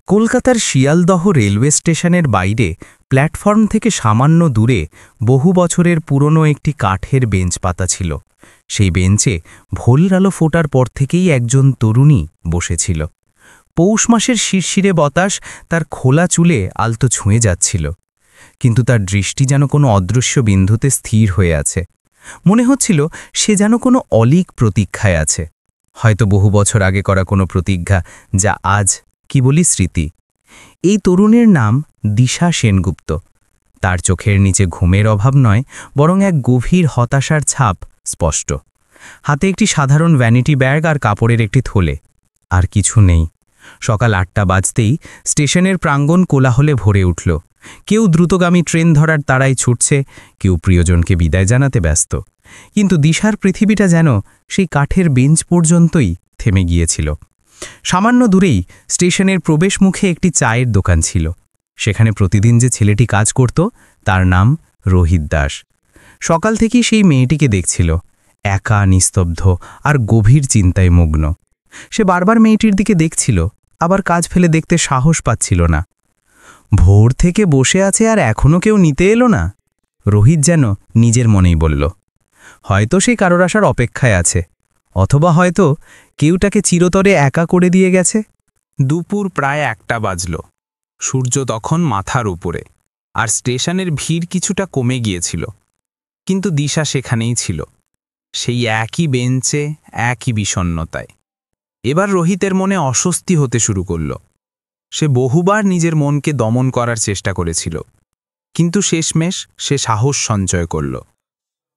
কলকাতার শিয়ালদহ রেলওয়ে স্টেশনের বাইরে প্ল্যাটফর্ম থেকে সামান্য দূরে বহু বছরের পুরনো একটি কাঠের বেঞ্চ পাতা ছিল। সেই বেঞ্চে ভোরের আলো ফোটার পর থেকেই একজন তরুণী বসেছিল। পৌষ মাসের শিরশিরে বাতাস তার খোলা চুলে আলতো ছুঁয়ে যাচ্ছিল, কিন্তু তার দৃষ্টি যেন কোনো অদৃশ্য বিন্দুতে স্থির হয়ে আছে। মনে হচ্ছিল সে যেন কোনো অলীক প্রতীক্ষায় আছে, হয়তো বহু বছর আগে করা কোনো প্রতিজ্ঞা যা আজ কি বলি স্মৃতি। এই তরুণের নাম দিশা সেনগুপ্ত। তার চোখের নিচে ঘুমের অভাব নয়, বরং এক গভীর হতাশার ছাপ স্পষ্ট। হাতে একটি সাধারণ ভ্যানিটি ব্যাগ আর কাপড়ের একটি থলে, আর কিছু নেই। সকাল ৮টা বাজতেই স্টেশনের প্রাঙ্গণ কোলাহলে ভরে উঠল। কেউ দ্রুতগামী ট্রেন ধরার তাড়ায় ছুটছে, কেউ প্রিয়জনকে বিদায় জানাতে ব্যস্ত। কিন্তু দিশার পৃথিবীটা যেন সেই কাঠের বেঞ্চ পর্যন্তই থেমে গিয়েছিল। সামান্য দূরেই স্টেশনের প্রবেশ মুখে একটি চায়ের দোকান ছিল। সেখানে প্রতিদিন যে ছেলেটি কাজ করত তার নাম রোহিত দাস। সকাল থেকেই সেই মেয়েটিকে দেখছিল, একা, নিস্তব্ধ আর গভীর চিন্তায় মগ্ন। সে বারবার মেয়েটির দিকে দেখছিল, আবার কাজ ফেলে দেখতে সাহস পাচ্ছিল না। ভোর থেকে বসে আছে আর এখনও কেউ নিতে এলো না, রোহিত যেন নিজের মনেই বলল। হয়তো সে কারোর আসার অপেক্ষায় আছে, অথবা হয়তো কেউ তাকে চিরতরে একা করে দিয়ে গেছে। দুপুর প্রায় ১টা বাজল। সূর্য তখন মাথার উপরে, আর স্টেশনের ভিড় কিছুটা কমে গিয়েছিল। কিন্তু দিশা সেখানেই ছিল, সেই একই বেঞ্চে, একই বিষণ্ণতায়। এবার রোহিতের মনে অস্বস্তি হতে শুরু করল। সে বহুবার নিজের মনকে দমন করার চেষ্টা করেছিল, কিন্তু শেষমেশ সে সাহস সঞ্চয় করল।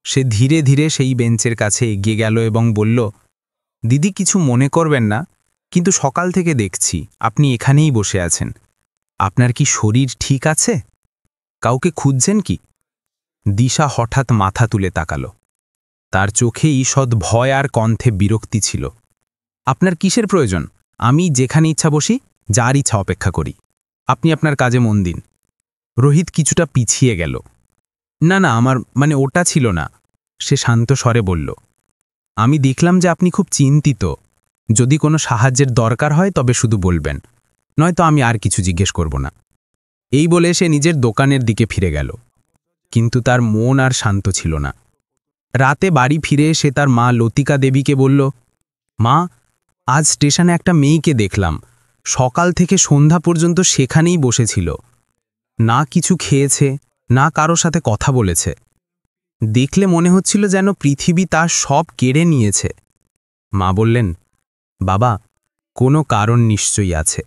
সে ধীরে ধীরে সেই বেঞ্চের কাছে এগিয়ে গেল এবং বলল, দিদি, কিছু মনে করবেন না, কিন্তু সকাল থেকে দেখছি আপনি এখানেই বসে আছেন। আপনার কি শরীর ঠিক আছে? কাউকে খুঁজছেন কি? দিশা হঠাৎ মাথা তুলে তাকালো। তার চোখে ঈষৎ ভয় আর কণ্ঠে বিরক্তি ছিল। আপনার কিসের প্রয়োজন? আমি যেখানে ইচ্ছা বসি, যার ইচ্ছা অপেক্ষা করি। আপনি আপনার কাজে মন দিন। রোহিত কিছুটা পিছিয়ে গেল। না না, আমার ওটা ছিল না, সে শান্ত স্বরে বলল। আমি দেখলাম যে আপনি খুব চিন্তিত। যদি কোনো সাহায্যের দরকার হয় তবে শুধু বলবেন, নয়তো আমি আর কিছু জিজ্ঞেস করব না। এই বলে সে নিজের দোকানের দিকে ফিরে গেল। কিন্তু তার মন আর শান্ত ছিল না। রাতে বাড়ি ফিরে সে তার মা লতিকা দেবীকে বলল, মা, আজ স্টেশনে একটা মেয়েকে দেখলাম, সকাল থেকে সন্ধ্যা পর্যন্ত সেখানেই বসেছিল। না কিছু খেয়েছে, না কারো সাথে কথা বলেছে। দেখলে মনে হচ্ছিল যেন পৃথিবী তার সব কেড়ে নিয়েছে। মা বললেন, বাবা, কোনো কারণ নিশ্চয়ই আছে।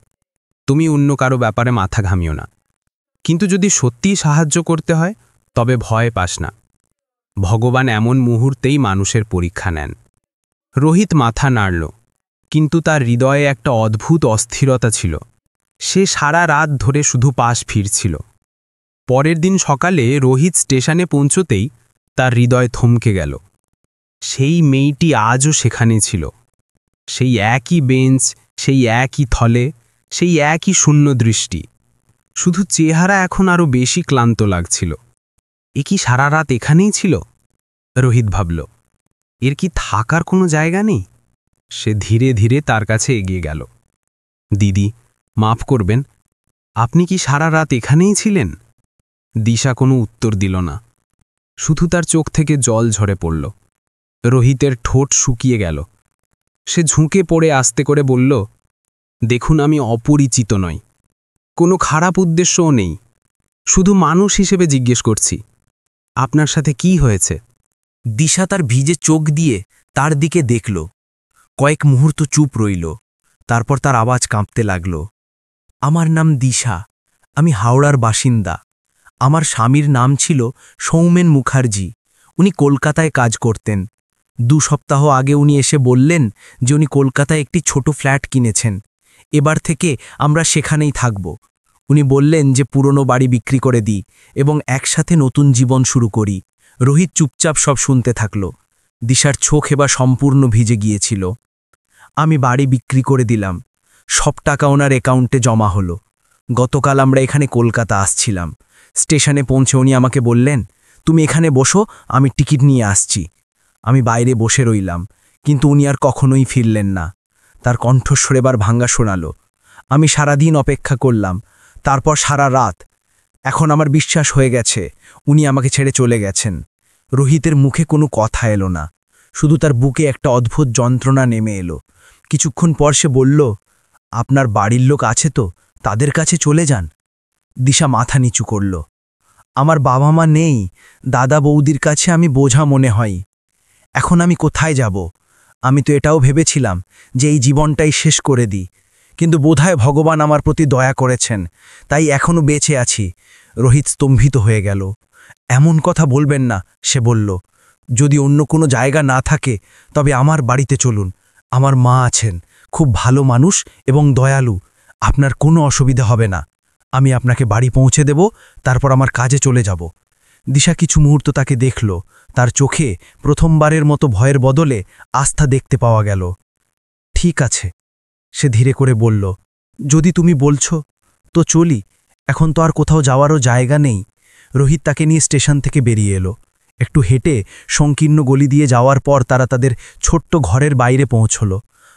তুমি অন্য কারো ব্যাপারে মাথা ঘামিও না। কিন্তু যদি সত্যিই সাহায্য করতে হয় তবে ভয় পাস না। ভগবান এমন মুহূর্তেই মানুষের পরীক্ষা নেন। রোহিত মাথা নাড়ল, কিন্তু তার হৃদয়ে একটা অদ্ভুত অস্থিরতা ছিল। সে সারা রাত ধরে শুধু পাশ ফিরছিল। পরের দিন সকালে রোহিত স্টেশনে পৌঁছতেই তার হৃদয় থমকে গেল। সেই মেয়েটি আজও সেখানে ছিল, সেই একই বেঞ্চ, সেই একই থলে, সেই একই শূন্য দৃষ্টি। শুধু চেহারা এখন আরও বেশি ক্লান্ত লাগছিল। এ কি সারা রাত এখানেই ছিল? রোহিত ভাবল, এর কি থাকার কোনো জায়গা নেই? সে ধীরে ধীরে তার কাছে এগিয়ে গেল। দিদি, মাফ করবেন, আপনি কি সারা রাত এখানেই ছিলেন? দিশা কোনো উত্তর দিল না, শুধু তার চোখ থেকে জল ঝরে পড়ল। রোহিতের ঠোঁট শুকিয়ে গেল। সে ঝুঁকে পড়ে আস্তে করে বলল, দেখুন, আমি অপরিচিত নই, কোনো খারাপ উদ্দেশ্যও নেই, শুধু মানুষ হিসেবে জিজ্ঞেস করছি, আপনার সাথে কি হয়েছে? দিশা তার ভিজে চোখ দিয়ে তার দিকে দেখল। কয়েক মুহূর্ত চুপ রইল, তারপর তার আওয়াজ কাঁপতে লাগল। আমার নাম দিশা, আমি হাওড়ার বাসিন্দা। আমার স্বামীর নাম ছিল সৌমেন মুখার্জি। উনি কলকাতায় কাজ করতেন। ২ সপ্তাহ আগে উনি এসে বললেন যে উনি কলকাতায় একটি ছোট ফ্ল্যাট কিনেছেন। এবার থেকে আমরা সেখানেই থাকব। উনি বললেন যে পুরনো বাড়ি বিক্রি করে দিই এবং একসাথে নতুন জীবন শুরু করি। রোহিত চুপচাপ সব শুনতে থাকল। দিশার চোখ এবার সম্পূর্ণ ভিজে গিয়েছিল। আমি বাড়ি বিক্রি করে দিলাম, সব টাকা ওনার অ্যাকাউন্টে জমা হলো। গতকাল আমরা এখানে কলকাতা আসছিলাম। স্টেশনে পৌঁছে উনি আমাকে বললেন, তুমি এখানে বসো, আমি টিকিট নিয়ে আসছি। আমি বাইরে বসে রইলাম, কিন্তু উনি আর কখনোই ফিরলেন না। তার কণ্ঠস্বর এবার ভাঙ্গা শোনালো, আমি সারাদিন অপেক্ষা করলাম, তারপর সারা রাত। এখন আমার বিশ্বাস হয়ে গেছে উনি আমাকে ছেড়ে চলে গেছেন। রোহিতের মুখে কোনো কথা এলো না, শুধু তার বুকে একটা অদ্ভুত যন্ত্রণা নেমে এলো। কিছুক্ষণ পর সে বলল, আপনার বাড়ির লোক আছে তো, তাদের কাছে চলে যান। দিশা মাথা নিচু করল। আমার বাবা মা নেই, দাদা বৌদির কাছে আমি বোঝা মনে হয়। এখন আমি কোথায় যাব? আমি তো এটাও ভেবেছিলাম যে এই জীবনটাই শেষ করে দিই, কিন্তু বোধহয় ভগবান আমার প্রতি দয়া করেছেন, তাই এখনও বেঁচে আছি। রোহিত স্তম্ভিত হয়ে গেল। এমন কথা বলবেন না, সে বলল। যদি অন্য কোনো জায়গা না থাকে তবে আমার বাড়িতে চলুন। আমার মা আছেন, খুব ভালো মানুষ এবং দয়ালু। আপনার কোনো অসুবিধা হবে না। আমি আপনাকে বাড়ি পৌঁছে দেব, তারপর আমার কাজে চলে যাব। দিশা কিছু মুহূর্ত তাকে দেখল। তার চোখে প্রথমবারের মতো ভয়ের বদলে আস্থা দেখতে পাওয়া গেল। ঠিক আছে, সে ধীরে করে বলল, যদি তুমি বলছো তো চলি। এখন তো আর কোথাও যাওয়ারও জায়গা নেই। রোহিত তাকে নিয়ে স্টেশন থেকে বেরিয়ে এলো। একটু হেঁটে সংকীর্ণ গলি দিয়ে যাওয়ার পর তারা তাদের ছোট্ট ঘরের বাইরে পৌঁছল।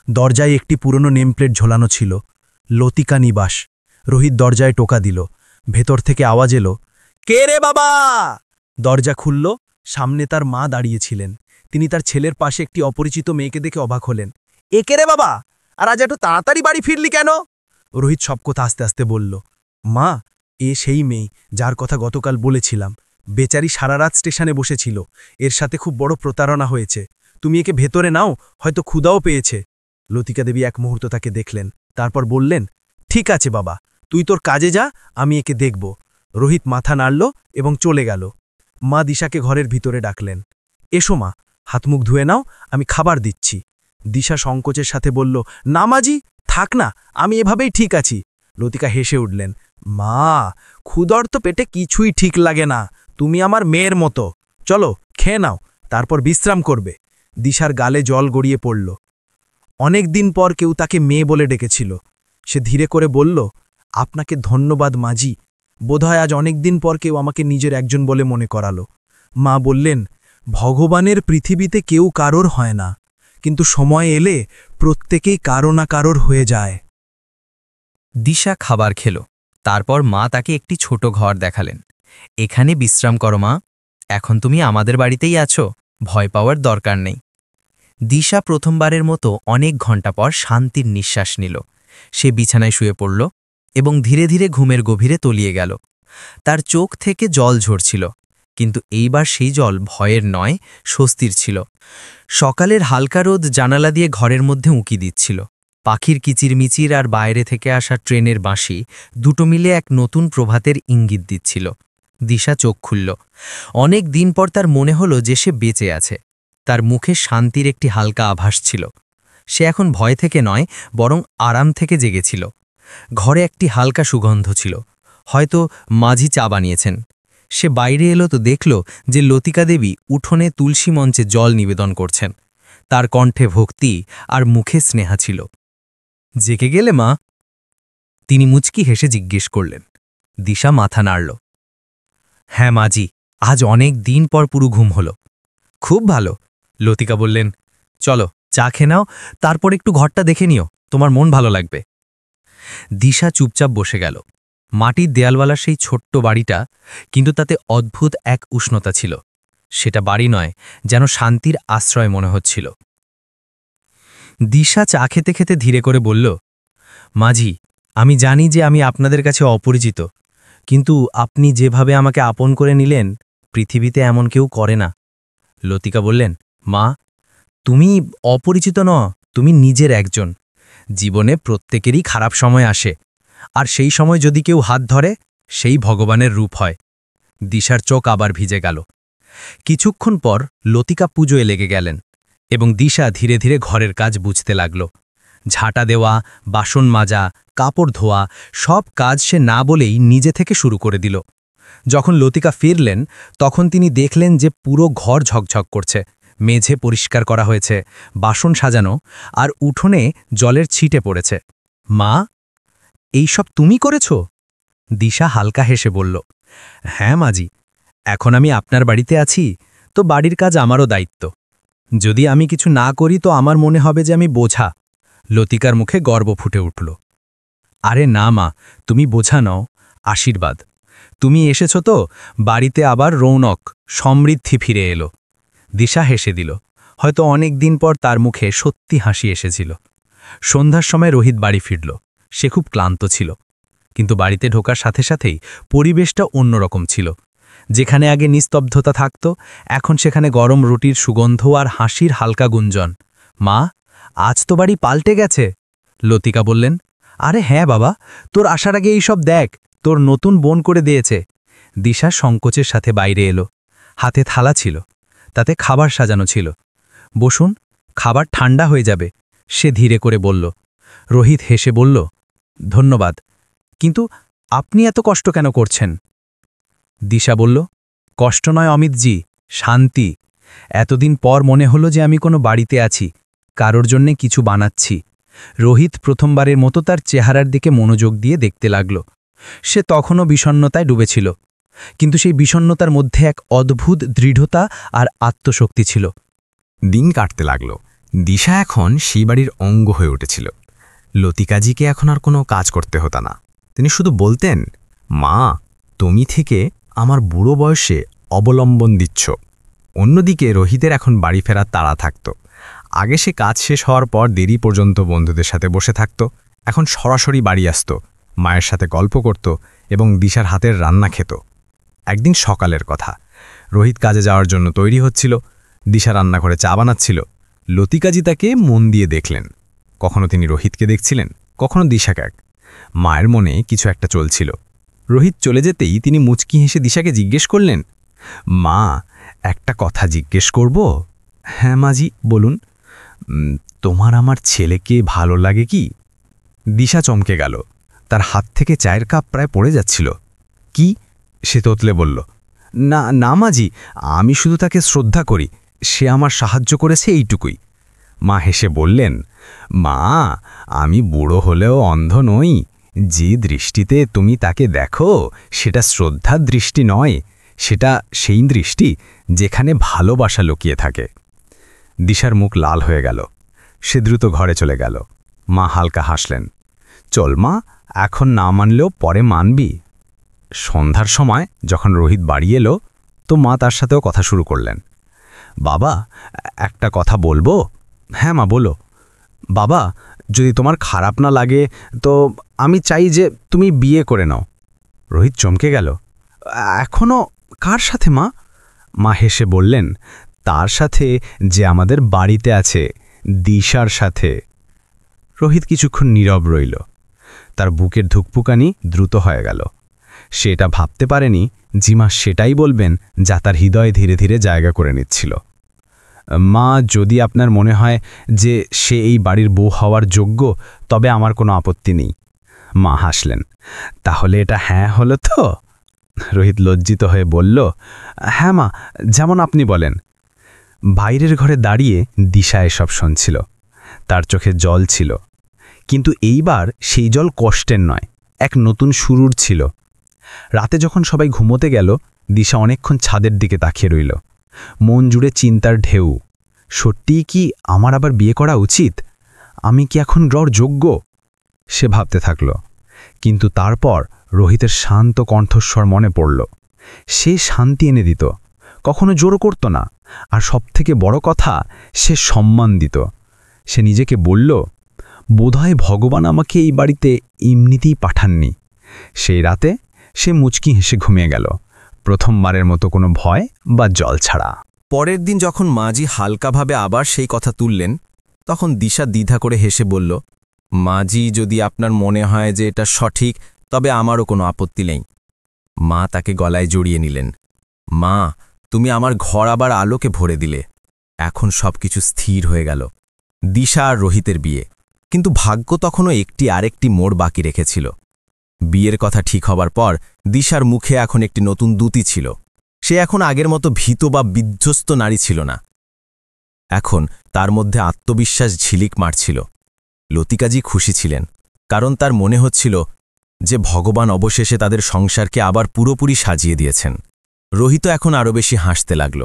দরজায় একটি পুরনো নেমপ্লেট ঝোলানো ছিল, লতিকা নিবাস। রোহিত দরজায় টোকা দিল। ভেতর থেকে আওয়াজ এলো, কে রে বাবা? দরজা খুলল। সামনে তার মা দাঁড়িয়েছিলেন। তিনি তার ছেলের পাশে একটি অপরিচিত মেয়েকে দেখে অবাক হলেন। এ কে রে বাবা? আর আজ একটু তাড়াতাড়ি বাড়ি ফিরলি কেন? রোহিত সব কথা আস্তে আস্তে বলল। মা, এ সেই মেয়ে যার কথা গতকাল বলেছিলাম। বেচারি সারা রাত স্টেশনে বসেছিল। এর সাথে খুব বড় প্রতারণা হয়েছে। তুমি একে ভেতরে নাও, হয়তো ক্ষুধাও পেয়েছে। লতিকা দেবী এক মুহূর্ত তাকে দেখলেন, তারপর বললেন, ঠিক আছে বাবা, তুই তোর কাজে যা, আমি একে দেখব। রোহিত মাথা নাড়ল এবং চলে গেল। মা দিশাকে ঘরের ভিতরে ডাকলেন। এসো মা, হাতমুখ ধুয়ে নাও, আমি খাবার দিচ্ছি। দিশা সংকোচের সাথে বলল, না মাজি, থাক না, আমি এভাবেই ঠিক আছি। লতিকা হেসে উঠলেন, মা, ক্ষুধর তো পেটে কিছুই ঠিক লাগে না। তুমি আমার মেয়ের মতো। চলো খেয়ে নাও, তারপর বিশ্রাম করবে। দিশার গালে জল গড়িয়ে পড়ল। অনেক দিন পর কেউ তাকে মেয়ে বলে ডেকেছিল। সে ধীরে করে বলল, আপনাকে ধন্যবাদ মাজি। বোধহয় আজ অনেক দিন পর কেউ আমাকে নিজের একজন বলে মনে করালো। মা বললেন, ভগবানের পৃথিবীতে কেউ কারোর হয় না, কিন্তু সময় এলে প্রত্যেকেই কারো না কারোর হয়ে যায়। দিশা খাবার খেল। তারপর মা তাকে একটি ছোট ঘর দেখালেন। এখানে বিশ্রাম করো মা, এখন তুমি আমাদের বাড়িতেই আছো, ভয় পাওয়ার দরকার নেই। দিশা প্রথমবারের মতো অনেক ঘণ্টা পর শান্তির নিঃশ্বাস নিল। সে বিছানায় শুয়ে পড়ল এবং ধীরে ধীরে ঘুমের গভীরে তলিয়ে গেল। তার চোখ থেকে জল ঝরছিল, কিন্তু এইবার সেই জল ভয়ের নয়, স্বস্তির ছিল। সকালের হালকা রোদ জানালা দিয়ে ঘরের মধ্যে উঁকি দিচ্ছিল। পাখির কিচিরমিচির আর বাইরে থেকে আসা ট্রেনের বাঁশি দুটো মিলে এক নতুন প্রভাতের ইঙ্গিত দিচ্ছিল। দিশা চোখ খুলল। অনেক দিন পর তার মনে হলো যে সে বেঁচে আছে। তার মুখে শান্তির একটি হালকা আভাস ছিল। সে এখন ভয় থেকে নয়, বরং আরাম থেকে জেগেছিল। ঘরে একটি হালকা সুগন্ধ ছিল, হয়তো মাঝি চা বানিয়েছেন। সে বাইরে এলো তো দেখল যে লতিকা দেবী উঠোনে তুলসী মঞ্চে জল নিবেদন করছেন। তার কণ্ঠে ভক্তি আর মুখে স্নেহা ছিল। জেগে গেলে মা? তিনি মুচকি হেসে জিজ্ঞেস করলেন। দিশা মাথা নাড়ল। হ্যাঁ মাজি, আজ অনেক দিন পর পুরো ঘুম হলো। খুব ভালো। লতিকা বললেন, চলো চা খেয়ে নাও, তারপর একটু ঘরটা দেখে নিও, তোমার মন ভালো লাগবে। দিশা চুপচাপ বসে গেল। মাটির দেয়ালওয়ালা সেই ছোট্ট বাড়িটা, কিন্তু তাতে অদ্ভুত এক উষ্ণতা ছিল। সেটা বাড়ি নয়, যেন শান্তির আশ্রয় মনে হচ্ছিল। দিশা চা খেতে খেতে ধীরে করে বলল, মাঝি, আমি জানি যে আমি আপনাদের কাছে অপরিচিত, কিন্তু আপনি যেভাবে আমাকে আপন করে নিলেন, পৃথিবীতে এমন কেউ করে না। লতিকা বললেন, মা, তুমি অপরিচিত ন, তুমি নিজের একজন। জীবনে প্রত্যেকেরই খারাপ সময় আসে, আর সেই সময় যদি কেউ হাত ধরে, সেই ভগবানের রূপ হয়। দিশার চোখ আবার ভিজে গেল। কিছুক্ষণ পর লতিকা পুজোয় লেগে গেলেন এবং দিশা ধীরে ধীরে ঘরের কাজ বুঝতে লাগল। ঝাঁটা দেওয়া, বাসন মাজা, কাপড় ধোয়া, সব কাজ সে না বলেই নিজে থেকে শুরু করে দিল। যখন লতিকা ফিরলেন, তখন তিনি দেখলেন যে পুরো ঘর ঝকঝক করছে। মেঝে পরিষ্কার করা হয়েছে, বাসন সাজানো, আর উঠোনে জলের ছিটে পড়েছে। মা, এই সব তুমি করেছ? দিশা হালকা হেসে বলল, হ্যাঁ মাজি, এখন আমি আপনার বাড়িতে আছি, তো বাড়ির কাজ আমারও দায়িত্ব। যদি আমি কিছু না করি তো আমার মনে হবে যে আমি বোঝা। লতিকার মুখে গর্ব ফুটে উঠল। আরে না মা, তুমি বোঝা নাও, আশীর্বাদ। তুমি এসেছ তো, বাড়িতে আবার রৌনক, সমৃদ্ধি ফিরে এলো। দিশা হেসে দিল। হয়তো অনেক দিন পর তার মুখে সত্যি হাসি এসেছিল। সন্ধ্যার সময় রোহিত বাড়ি ফিরল। সে খুব ক্লান্ত ছিল, কিন্তু বাড়িতে ঢোকার সাথে সাথেই পরিবেশটা অন্যরকম ছিল। যেখানে আগে নিস্তব্ধতা থাকত, এখন সেখানে গরম রুটির সুগন্ধ আর হাসির হালকা গুঞ্জন। মা, আজ তো বাড়ি পাল্টে গেছে, লতিকা বললেন। আরে হ্যাঁ বাবা, তোর আসার আগে এইসব দেখ, তোর নতুন বোন করে দিয়েছে। দিশা সংকোচের সাথে বাইরে এলো। হাতে থালা ছিল, তাতে খাবার সাজানো ছিল। বসুন, খাবার ঠান্ডা হয়ে যাবে, সে ধীরে করে বলল। রোহিত হেসে বলল, ধন্যবাদ, কিন্তু আপনি এত কষ্ট কেন করছেন? দিশা বলল, কষ্ট নয় অমিতজি, শান্তি। এতদিন পর মনে হলো যে আমি কোনো বাড়িতে আছি, কারোর জন্যে কিছু বানাচ্ছি। রোহিত প্রথমবারের মতো তার চেহারার দিকে মনোযোগ দিয়ে দেখতে লাগল। সে তখনও বিষণ্ণতায় ডুবেছিল, কিন্তু সেই বিষণ্ণতার মধ্যে এক অদ্ভুত দৃঢ়তা আর আত্মশক্তি ছিল। দিন কাটতে লাগল। দিশা এখন সেই বাড়ির অঙ্গ হয়ে উঠেছিল। লতিকাজিকে এখন আর কোনো কাজ করতে হতো না। তিনি শুধু বলতেন, মা, তুমি থেকে আমার বুড়ো বয়সে অবলম্বন দিচ্ছ। অন্যদিকে রোহিতের এখন বাড়ি ফেরার তাড়া থাকত। আগে সে কাজ শেষ হওয়ার পর দেরি পর্যন্ত বন্ধুদের সাথে বসে থাকত, এখন সরাসরি বাড়ি আসত, মায়ের সাথে গল্প করত এবং দিশার হাতের রান্না খেত। একদিন সকালের কথা, রোহিত কাজে যাওয়ার জন্য তৈরি হচ্ছিল। দিশা রান্নাঘরে চা বানাচ্ছিল। লতিকাজি তাকে মন দিয়ে দেখলেন। কখনো তিনি রোহিতকে দেখছিলেন, কখনো দিশাকে। মায়ের মনে কিছু একটা চলছিল। রোহিত চলে যেতেই তিনি মুচকি হেসে দিশাকে জিজ্ঞেস করলেন, মা, একটা কথা জিজ্ঞেস করব? হ্যাঁ মাজি, বলুন। তোমার আমার ছেলেকে ভালো লাগে কি? দিশা চমকে গেল। তার হাত থেকে চায়ের কাপ প্রায় পড়ে যাচ্ছিল। কি? সে তোতলে বলল, না না মাজি, আমি শুধু তাকে শ্রদ্ধা করি, সে আমার সাহায্য করেছে এইটুকুই। মা হেসে বললেন, মা, আমি বুড়ো হলেও অন্ধ নই। যে দৃষ্টিতে তুমি তাকে দেখো সেটা শ্রদ্ধার দৃষ্টি নয়, সেটা সেই দৃষ্টি যেখানে ভালোবাসা লুকিয়ে থাকে। দিশার মুখ লাল হয়ে গেল। সে দ্রুত ঘরে চলে গেল। মা হালকা হাসলেন। চল মা, এখন না মানলেও পরে মানবি। সন্ধ্যার সময় যখন রোহিত বাড়ি এলো, তো মা তার সাথেও কথা শুরু করলেন। বাবা, একটা কথা বলবো? হ্যাঁ মা, বলো। বাবা, যদি তোমার খারাপ না লাগে তো আমি চাই যে তুমি বিয়ে করে নাও। রোহিত চমকে গেল। এখনো কার সাথে মা? মা হেসে বললেন, তার সাথে যে আমাদের বাড়িতে আছে, দিশার সাথে। রোহিত কিছুক্ষণ নীরব রইল। তার বুকের ধুকপুকানি দ্রুত হয়ে গেল। সে এটা ভাবতে পারেনি জিমা সেটাই বলবেন যা তার হৃদয়ে ধীরে ধীরে জায়গা করে নিচ্ছিল। মা, যদি আপনার মনে হয় যে সে এই বাড়ির বউ হওয়ার যোগ্য, তবে আমার কোনো আপত্তি নেই। মা হাসলেন। তাহলে এটা হ্যাঁ হলো তো? রোহিত লজ্জিত হয়ে বলল, হ্যাঁ মা, যেমন আপনি বলেন। বাইরের ঘরে দাঁড়িয়ে দিশা এসব শুনছিল। তার চোখে জল ছিল, কিন্তু এইবার সেই জল কষ্টের নয়, এক নতুন শুরুর ছিল। রাতে যখন সবাই ঘুমোতে গেল, দিশা অনেকক্ষণ ছাদের দিকে তাকিয়ে রইল। মন জুড়ে চিন্তার ঢেউ। সত্যিই কি আমার আবার বিয়ে করা উচিত? আমি কি এখন গ্রহর যোগ্য? সে ভাবতে থাকল। কিন্তু তারপর রোহিতের শান্ত কণ্ঠস্বর মনে পড়ল। সে শান্তি এনে দিত, কখনো জোরও করত না, আর সবথেকে বড় কথা, সে সম্মান দিত। সে নিজেকে বলল, বোধহয় ভগবান আমাকে এই বাড়িতে এমনিতেই পাঠাননি। সেই রাতে সে মুচকি হেসে ঘুমিয়ে গেল, প্রথমবারের মতো কোনো ভয় বা জল ছাড়া। পরের দিন যখন মাজি হালকাভাবে আবার সেই কথা তুললেন, তখন দিশা দ্বিধা করে হেসে বলল, মাজি, যদি আপনার মনে হয় যে এটা সঠিক, তবে আমারও কোনো আপত্তি নেই। মা তাকে গলায় জড়িয়ে নিলেন। মা, তুমি আমার ঘর আবার আলোকে ভরে দিলে। এখন সবকিছু স্থির হয়ে গেল। দিশা আর রোহিতের বিয়ে। কিন্তু ভাগ্য তখনও একটি আরেকটি মোড় বাকি রেখেছিল। বিয়ের কথা ঠিক হবার পর দিশার মুখে এখন একটি নতুন দ্যুতি ছিল। সে এখন আগের মতো ভীত বা বিধ্বস্ত নারী ছিল না। এখন তার মধ্যে আত্মবিশ্বাস ঝিলিক মারছিল। লতিকাজি খুশি ছিলেন, কারণ তার মনে হচ্ছিল যে ভগবান অবশেষে তাদের সংসারকে আবার পুরোপুরি সাজিয়ে দিয়েছেন। রোহিত এখন আরও বেশি হাসতে লাগল।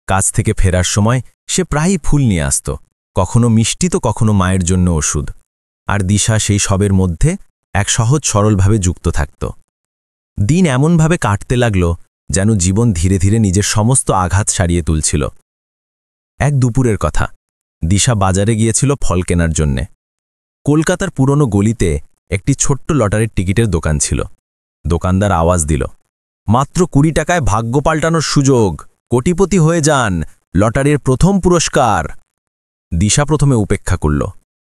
কাজ থেকে ফেরার সময় সে প্রায়ই ফুল নিয়ে আসত, কখনো মিষ্টি তো কখনো মায়ের জন্য ওষুধ। আর দিশা সেই সবের মধ্যে এক সহজ সরলভাবে যুক্ত থাকত। দিন এমনভাবে কাটতে লাগল যেন জীবন ধীরে ধীরে নিজের সমস্ত আঘাত সারিয়ে তুলছিল। এক দুপুরের কথা, দিশা বাজারে গিয়েছিল ফল কেনার জন্যে। কলকাতার পুরনো গলিতে একটি ছোট্ট লটারির টিকিটের দোকান ছিল। দোকানদার আওয়াজ দিল, মাত্র 20 টাকায় ভাগ্য পাল্টানোর সুযোগ, কোটিপতি হয়ে যান, লটারির প্রথম পুরস্কার। দিশা প্রথমে উপেক্ষা করল,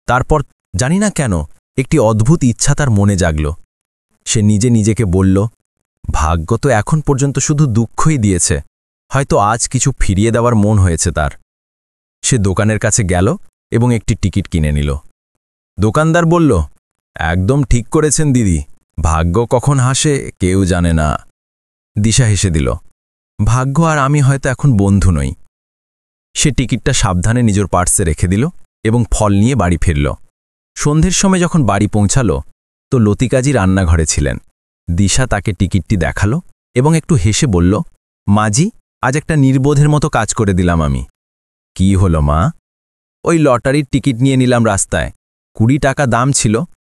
তারপর জানি না কেন একটি অদ্ভুত ইচ্ছা তার মনে জাগল। সে নিজে নিজেকে বলল, ভাগ্য তো এখন পর্যন্ত শুধু দুঃখই দিয়েছে, হয়তো আজ কিছু ফিরিয়ে দেওয়ার মন হয়েছে তার। সে দোকানের কাছে গেল এবং একটি টিকিট কিনে নিল। দোকানদার বলল, একদম ঠিক করেছেন দিদি, ভাগ্য কখন হাসে কেউ জানে না। দিশা হেসে দিল, ভাগ্য আর আমি হয়তো এখন বন্ধু নই। সে টিকিটটা সাবধানে নিজের পার্সে রেখে দিল এবং ফল নিয়ে বাড়ি ফিরল। সন্ধ্যের সময় যখন বাড়ি পৌঁছাল তো লতিকাজি রান্নাঘরে ছিলেন। দিশা তাকে টিকিটটি দেখালো এবং একটু হেসে বলল, মাজি, আজ একটা নির্বোধের মতো কাজ করে দিলাম আমি। কি হলো মা? ওই লটারির টিকিট নিয়ে নিলাম রাস্তায়, 20 টাকা দাম ছিল,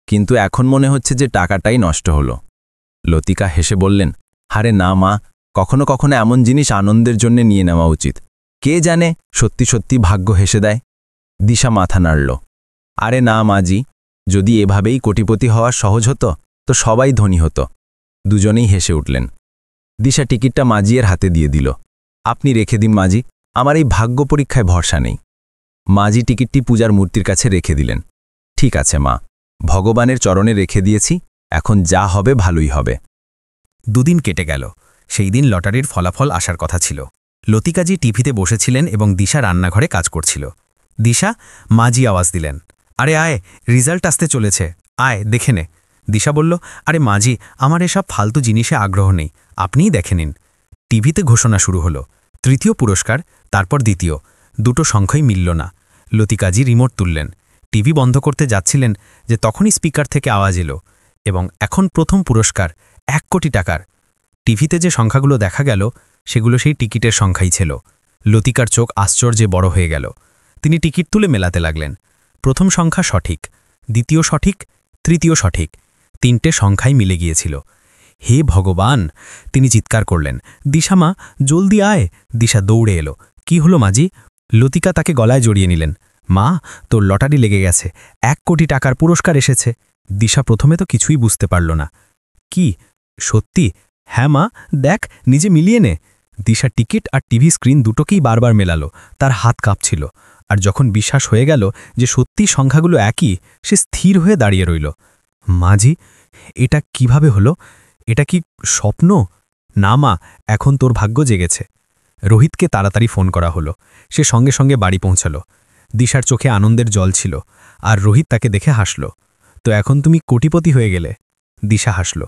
কিন্তু এখন মনে হচ্ছে যে টাকাটাই নষ্ট হলো। লতিকা হেসে বললেন, আরে না মা, কখনো কখনো এমন জিনিস আনন্দের জন্য নিয়ে নেওয়া উচিত, কে জানে সত্যি সত্যি ভাগ্য হেসে দেয়। দিশা মাথা নাড়ল, আরে না মাজি, যদি এভাবেই কোটিপতি হওয়া সহজ হতো তো সবাই ধনী হতো। দুজনেই হেসে উঠলেন। দিশা টিকিটটা মাজিয়ের হাতে দিয়ে দিল, আপনি রেখে দিন মাজি, আমার এই ভাগ্য পরীক্ষায় ভরসা নেই। মাজি টিকিটটি পূজার মূর্তির কাছে রেখে দিলেন। ঠিক আছে মা, ভগবানের চরণে রেখে দিয়েছি, এখন যা হবে ভালোই হবে। দুদিন কেটে গেল। সেই দিন লটারির ফলাফল আসার কথা ছিল। লতিকাজি টিভিতে বসেছিলেন এবং দিশা রান্নাঘরে কাজ করছিল। দিশা, মাজি আওয়াজ দিলেন, আরে আয়, রেজাল্ট আসতে চলেছে, আয় দেখে নে। দিশা বলল, আরে মাজি, আমার এসব ফালতু জিনিসে আগ্রহ নেই, আপনিই দেখে নিন। টিভিতে ঘোষণা শুরু হলো, তৃতীয় পুরস্কার, তারপর দ্বিতীয়। দুটো সংখ্যাই মিলল না। লতিকাজি রিমোট তুললেন, টিভি বন্ধ করতে যাচ্ছিলেন যে তখনই স্পিকার থেকে আওয়াজ এলো, এবং এখন প্রথম পুরস্কার 1 কোটি টাকার। টিভিতে যে সংখ্যাগুলো দেখা গেল সেগুলো সেই টিকিটের সংখ্যাই ছিল। লতিকার চোখ আশ্চর্যে বড় হয়ে গেল। তিনি টিকিট তুলে মেলাতে লাগলেন। প্রথম সংখ্যা সঠিক, দ্বিতীয় সঠিক, তৃতীয় সঠিক, 3টে সংখ্যাই মিলে গিয়েছিল। হে ভগবান, তিনি চিৎকার করলেন, দিশা মা, জলদি আয়। দিশা দৌড়ে এলো। কি হলো মাজি? লতিকা তাকে গলায় জড়িয়ে নিলেন। মা, তোর লটারি লেগে গেছে, 1 কোটি টাকার পুরস্কার এসেছে। দিশা প্রথমে তো কিছুই বুঝতে পারল না। কি সত্যি? হ্যাঁ মা, দেখ, নিজে মিলিয়ে নে। দিশা টিকিট আর টিভি স্ক্রিন দুটোকেই বারবার মেলালো। তার হাত কাঁপছিল। আর যখন বিশ্বাস হয়ে গেল যে সত্যি সংখ্যাগুলো একই, সে স্থির হয়ে দাঁড়িয়ে রইল। মাঝি, এটা কিভাবে হলো? এটা কি স্বপ্ন? না মা, এখন তোর ভাগ্য জেগেছে। রোহিতকে তাড়াতাড়ি ফোন করা হলো। সে সঙ্গে সঙ্গে বাড়ি পৌঁছাল। দিশার চোখে আনন্দের জল ছিল, আর রোহিত তাকে দেখে হাসল। তো এখন তুমি কোটিপতি হয়ে গেলে? দিশা হাসল,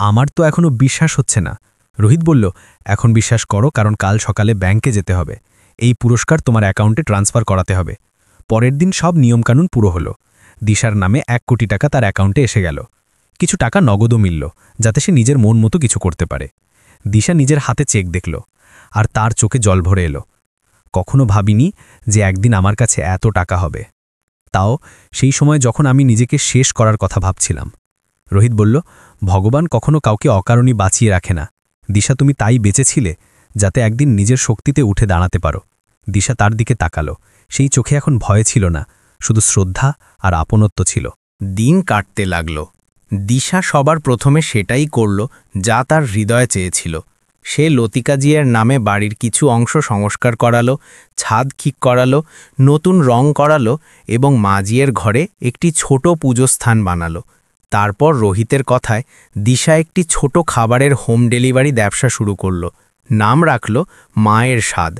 আমার তো এখনো বিশ্বাস হচ্ছে না। রোহিত বলল, এখন বিশ্বাস করো, কারণ কাল সকালে ব্যাংকে যেতে হবে। এই পুরস্কার তোমার অ্যাকাউন্টে ট্রান্সফার করাতে হবে। পরের দিন সব নিয়মকানুন পুরো হলো। দিশার নামে 1 কোটি টাকা তার অ্যাকাউন্টে এসে গেল। কিছু টাকা নগদও মিলল, যাতে সে নিজের মন মতো কিছু করতে পারে। দিশা নিজের হাতে চেক দেখল, আর তার চোখে জল ভরে এলো। কখনো ভাবিনি যে একদিন আমার কাছে এত টাকা হবে, তাও সেই সময় যখন আমি নিজেকে শেষ করার কথা ভাবছিলাম। রোহিত বলল, ভগবান কখনো কাউকে অকারণে বাঁচিয়ে রাখে না। দিশা, তুমি তাই বেঁচেছিলে যাতে একদিন নিজের শক্তিতে উঠে দাঁড়াতে পারো। দিশা তার দিকে তাকালো। সেই চোখে এখন ভয় ছিল না, শুধু শ্রদ্ধা আর আপনত্ব ছিল। দিন কাটতে লাগল। দিশা সবার প্রথমে সেটাই করল যা তার হৃদয়ে চেয়েছিল। সে লতিকাজিয়ের নামে বাড়ির কিছু অংশ সংস্কার করালো, ছাদ ঠিক করালো, নতুন রং করালো এবং মাজিয়ের ঘরে একটি ছোট পুজোস্থান বানালো। তারপর রোহিতের কথায় দিশা একটি ছোট খাবারের হোম ডেলিভারি ব্যবসা শুরু করল। নাম রাখল মায়ের স্বাদ।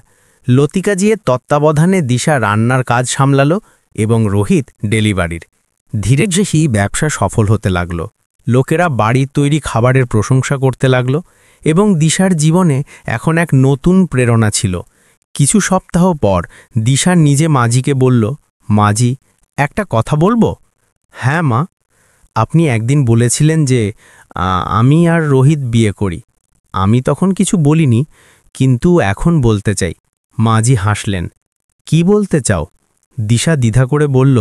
লতিকাজিয়ের তত্ত্বাবধানে দিশা রান্নার কাজ সামলালো এবং রোহিত ডেলিভারির। ধীরে ধীরে সেই ব্যবসা সফল হতে লাগল। লোকেরা বাড়ির তৈরি খাবারের প্রশংসা করতে লাগল এবং দিশার জীবনে এখন এক নতুন প্রেরণা ছিল। কিছু সপ্তাহ পর দিশা নিজে মাজিকে বলল, মাজি, একটা কথা বলবো? হ্যাঁ মা, আপনি একদিন বলেছিলেন যে আমি আর রোহিত বিয়ে করি। আমি তখন কিছু বলিনি, কিন্তু এখন বলতে চাই। মাজি হাসলেন। কি বলতে চাও? দিশা দ্বিধা করে বলল,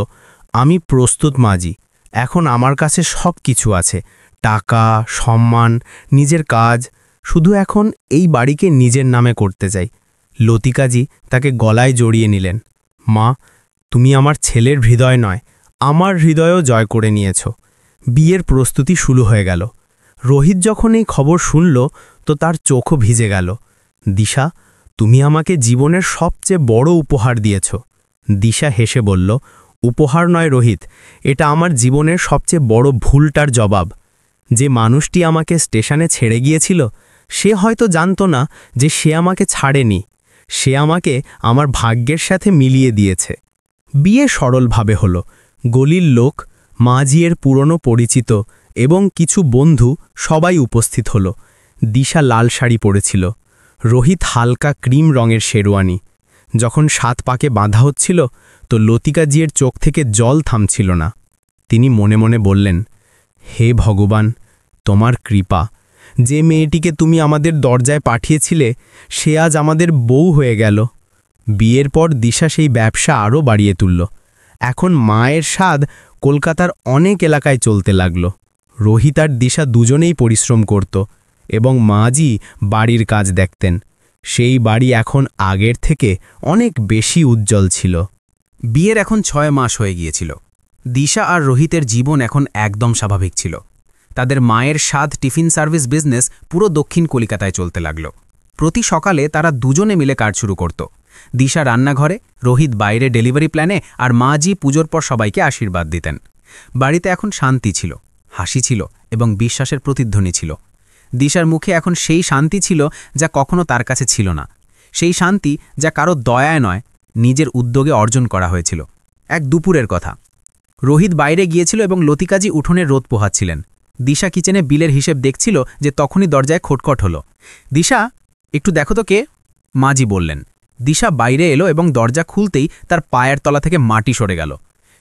আমি প্রস্তুত মাজি, এখন আমার কাছে সব কিছু আছে, টাকা, সম্মান, নিজের কাজ। শুধু এখন এই বাড়িকে নিজের নামে করতে চাই। লতিকাজি তাকে গলায় জড়িয়ে নিলেন। মা, তুমি আমার ছেলের হৃদয় নয়, আমার হৃদয়ও জয় করে নিয়েছ। বিয়ের প্রস্তুতি শুরু হয়ে গেল। রোহিত যখন এই খবর শুনল তো তার চোখও ভিজে গেল। দিশা, তুমি আমাকে জীবনের সবচেয়ে বড় উপহার দিয়েছ। দিশা হেসে বলল, উপহার নয় রোহিত, এটা আমার জীবনের সবচেয়ে বড় ভুলটার জবাব। যে মানুষটি আমাকে স্টেশনে ছেড়ে গিয়েছিল সে হয়তো জানত না যে সে আমাকে ছাড়েনি, সে আমাকে আমার ভাগ্যের সাথে মিলিয়ে দিয়েছে। বিয়ে সরলভাবে হলো। গলির লোক, মাঝিয়ের পুরনো পরিচিত এবং কিছু বন্ধু সবাই উপস্থিত হল। দিশা লাল শাড়ি পরেছিল, রোহিত হালকা ক্রিম রঙের শেরওয়ানি। যখন 7 পাকে বাঁধা হচ্ছিল তো লতিকাজির চোখ থেকে জল থামছিল না। তিনি মনে মনে বললেন, হে ভগবান, তোমার কৃপা। যে মেয়েটিকে তুমি আমাদের দরজায় পাঠিয়েছিলে সে আজ আমাদের বউ হয়ে গেল। বিয়ের পর দিশা সেই ব্যবসা আরও বাড়িয়ে তুলল। এখন মায়ের স্বাদ কলকাতার অনেক এলাকায় চলতে লাগল। রোহিত আর দিশা দুজনেই পরিশ্রম করত এবং মাঝি বাড়ির কাজ দেখতেন। সেই বাড়ি এখন আগের থেকে অনেক বেশি উজ্জ্বল ছিল। বিয়ের এখন 6 মাস হয়ে গিয়েছিল। দিশা আর রোহিতের জীবন এখন একদম স্বাভাবিক ছিল। তাদের মায়ের স্বাদ টিফিন সার্ভিস বিজনেস পুরো দক্ষিণ কলিকাতায় চলতে লাগল। প্রতি সকালে তারা দুজনে মিলে কাজ শুরু করত। দিশা রান্নাঘরে, রোহিত বাইরে ডেলিভারি প্ল্যানে, আর মাঝি পুজোর পর সবাইকে আশীর্বাদ দিতেন। বাড়িতে এখন শান্তি ছিল, হাসি ছিল এবং বিশ্বাসের প্রতিধ্বনি ছিল। দিশার মুখে এখন সেই শান্তি ছিল যা কখনো তার কাছে ছিল না। সেই শান্তি যা কারো দয়ায় নয়, নিজের উদ্যোগে অর্জন করা হয়েছিল। এক দুপুরের কথা, রোহিত বাইরে গিয়েছিল এবং লতিকাজি উঠোনের রোদ পোহাচ্ছিলেন। দিশা কিচেনে বিলের হিসেব দেখছিল যে তখনই দরজায় খটখট হলো। দিশা, একটু দেখো তো কে? মাঝি বললেন। দিশা বাইরে এলো এবং দরজা খুলতেই তার পায়ের তলা থেকে মাটি সরে গেল।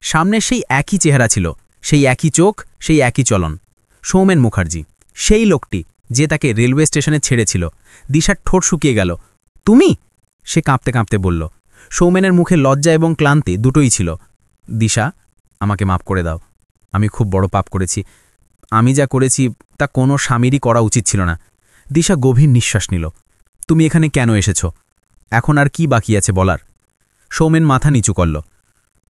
সামনে সেই একই চেহারা ছিল, সেই একই চোখ, সেই একই চলন। সৌমেন মুখার্জি, সেই লোকটি যে তাকে রেলওয়ে স্টেশনে ছেড়েছিল। দিশার ঠোঁট শুকিয়ে গেল। তুমি? সে কাঁপতে কাঁপতে বলল। সৌমেনের মুখে লজ্জা এবং ক্লান্তি দুটোই ছিল। দিশা, আমাকে মাফ করে দাও। আমি খুব বড় পাপ করেছি। আমি যা করেছি তা কোনো স্বামীরই করা উচিত ছিল না। দিশা গভীর নিঃশ্বাস নিল। তুমি এখানে কেন এসেছ? এখন আর কি বাকি আছে বলার? সৌমেন মাথা নিচু করল।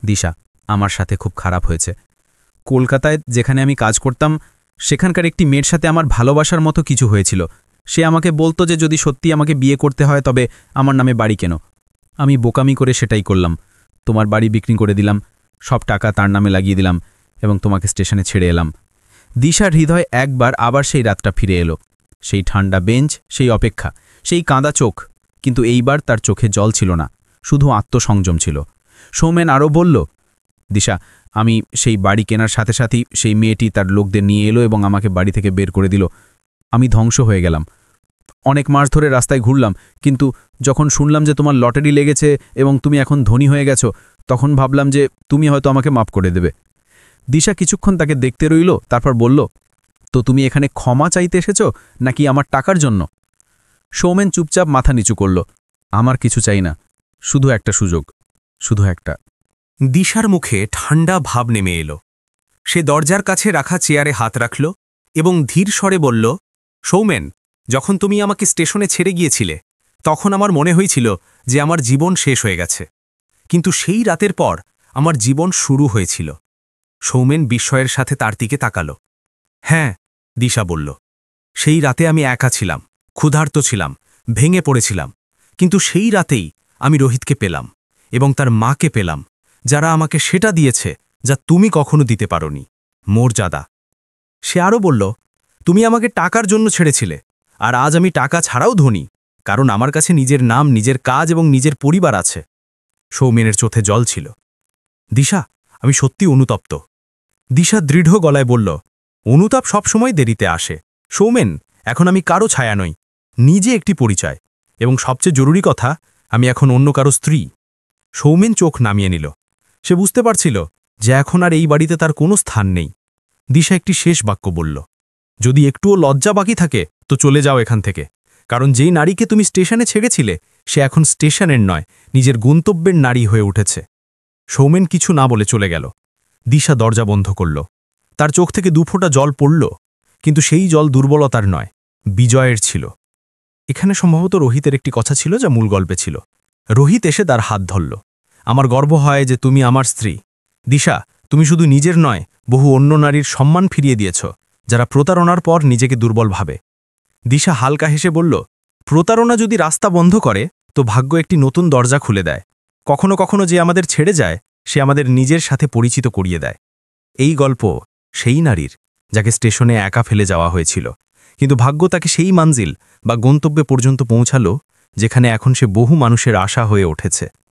দিশা, আমার সাথে খুব খারাপ হয়েছে। কলকাতায় যেখানে আমি কাজ করতাম সেখানকার একটি মেয়ের সাথে আমার ভালোবাসার মতো কিছু হয়েছিল। সে আমাকে বলতো যে যদি সত্যি আমাকে বিয়ে করতে হয় তবে আমার নামে বাড়ি কেন। আমি বোকামি করে সেটাই করলাম। তোমার বাড়ি বিক্রি করে দিলাম, সব টাকা তার নামে লাগিয়ে দিলাম এবং তোমাকে স্টেশনে ছেড়ে এলাম। দিশার হৃদয় একবার আবার সেই রাতটা ফিরে এলো। সেই ঠান্ডা বেঞ্চ, সেই অপেক্ষা, সেই কাঁদা চোখ। কিন্তু এইবার তার চোখে জল ছিল না, শুধু আত্মসংযম ছিল। সৌমেন আরও বলল, দিশা, আমি সেই বাড়ি কেনার সাথে সাথেই সেই মেয়েটি তার লোকদের নিয়ে এলো এবং আমাকে বাড়ি থেকে বের করে দিল। আমি ধ্বংস হয়ে গেলাম। অনেক মাস ধরে রাস্তায় ঘুরলাম, কিন্তু যখন শুনলাম যে তোমার লটারি লেগেছে এবং তুমি এখন ধনী হয়ে গেছো, তখন ভাবলাম যে তুমি হয়তো আমাকে মাফ করে দেবে। দিশা কিছুক্ষণ তাকে দেখতে রইল, তারপর বলল, তো তুমি এখানে ক্ষমা চাইতে এসেছ নাকি আমার টাকার জন্য? সৌমেন চুপচাপ মাথা নিচু করল। আমার কিছু চাই না, শুধু একটা সুযোগ, শুধু একটা। দিশার মুখে ঠান্ডা ভাব নেমে এলো। সে দরজার কাছে রাখা চেয়ারে হাত রাখল এবং ধীর স্বরে বলল, সৌমেন, যখন তুমি আমাকে স্টেশনে ছেড়ে গিয়েছিলে তখন আমার মনে হয়েছিল যে আমার জীবন শেষ হয়ে গেছে। কিন্তু সেই রাতের পর আমার জীবন শুরু হয়েছিল। সৌমেন বিস্ময়ের সাথে তার দিকে তাকাল। হ্যাঁ, দিশা বলল, সেই রাতে আমি একা ছিলাম, ক্ষুধার্ত ছিলাম, ভেঙে পড়েছিলাম। কিন্তু সেই রাতেই আমি রোহিতকে পেলাম এবং তার মাকে পেলাম, যারা আমাকে সেটা দিয়েছে যা তুমি কখনো দিতে পারোনি, মর্যাদা। সে আরও বলল, তুমি আমাকে টাকার জন্য ছেড়েছিলে, আর আজ আমি টাকা ছাড়াও ধনী, কারণ আমার কাছে নিজের নাম, নিজের কাজ এবং নিজের পরিবার আছে। সৌমেনের চোখে জল ছিল। দিশা, আমি সত্যি অনুতপ্ত। দিশা দৃঢ় গলায় বলল, অনুতাপ সবসময় দেরিতে আসে। সৌমেন, এখন আমি কারো ছায়া নই, নিজে একটি পরিচয়, এবং সবচেয়ে জরুরি কথা, আমি এখন অন্য কারো স্ত্রী। সৌমেন চোখ নামিয়ে নিল। সে বুঝতে পারছিল যে এখন আর এই বাড়িতে তার কোনো স্থান নেই। দিশা একটি শেষ বাক্য বলল, যদি একটুও লজ্জা বাকি থাকে তো চলে যাও এখান থেকে, কারণ যেই নারীকে তুমি স্টেশনে ছেড়েছিলে সে এখন স্টেশনের নয়, নিজের গন্তব্যের নারী হয়ে উঠেছে। সৌমেন কিছু না বলে চলে গেল। দিশা দরজা বন্ধ করল। তার চোখ থেকে দুফোঁটা জল পড়ল, কিন্তু সেই জল দুর্বলতার নয়, বিজয়ের ছিল। এখানে সম্ভবত রোহিতের একটি কথা ছিল যা মূল গল্পে ছিল। রোহিত এসে তার হাত ধরল। আমার গর্ব হয় যে তুমি আমার স্ত্রী। দিশা, তুমি শুধু নিজের নয়, বহু অন্য নারীর সম্মান ফিরিয়ে দিয়েছ, যারা প্রতারণার পর নিজেকে দুর্বল ভাবে। দিশা হালকা হেসে বলল, প্রতারণা যদি রাস্তা বন্ধ করে তো ভাগ্য একটি নতুন দরজা খুলে দেয়। কখনো কখনো যে আমাদের ছেড়ে যায় সে আমাদের নিজের সাথে পরিচিত করিয়ে দেয়। এই গল্প সেই নারীর যাকে স্টেশনে একা ফেলে যাওয়া হয়েছিল, কিন্তু ভাগ্য তাকে সেই মানজিল বা গন্তব্যে পর্যন্ত পৌঁছালো যেখানে এখন সে বহু মানুষের আশা হয়ে উঠেছে।